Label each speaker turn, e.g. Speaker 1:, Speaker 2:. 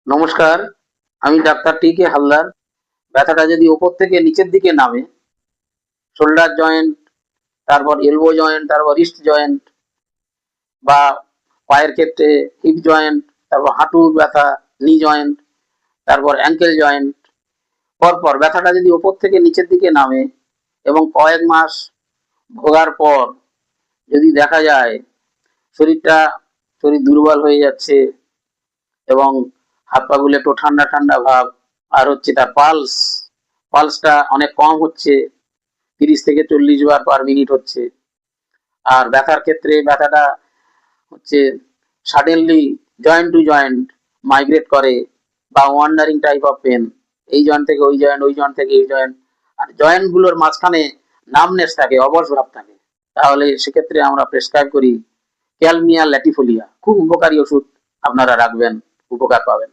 Speaker 1: নমস্কার, আমি doctor T K Haldar. ব্যথাটা যদি ওপর থেকে নিচের দিকে নামে, শোল্ডার জয়েন্ট, তারপর এলবো জয়েন্ট, তারপর রিস্ট জয়েন্ট, বা পায়ের ক্ষেত্রে হিপ জয়েন্ট, তারপর হাঁটুর ব্যথা, নি জয়েন্ট, তারপর অ্যাঙ্কেল জয়েন্ট, পরপর ব্যথাটা যদি ওপর থেকে নিচের দিকে নামে এবং কয়েক মাস ভোগার পর যদি দেখা যায় শরীর দুর্বল হয়ে যাচ্ছে এবং হাত পা গুলো একটু ঠান্ডা ঠান্ডা ভাব, আর হচ্ছে তার পালসটা অনেক কম হচ্ছে, 30 থেকে 40 বার পার মিনিট হচ্ছে, আর ব্যথার ক্ষেত্রে ব্যথাটা হচ্ছে suddenly joint to joint migrate করে, বা ওয়ান্ডারিং টাইপ অফ পেন, এই জয়েন্ট থেকে ওই জয়েন্ট, ওই জয়েন্ট থেকে এই জয়েন্ট, আর জয়েন্ট গুলোর মাঝখানে নামনেস থাকে, অবশ ভাব থাকে, তাহলে সেক্ষেত্রে আমরা প্রেসক্রাইব করি ক্যালমিয়া ল্যাটিফোলিয়া। খুব উপকারী ওষুধ, আপনারা রাখবেন, উপকার পাবেন।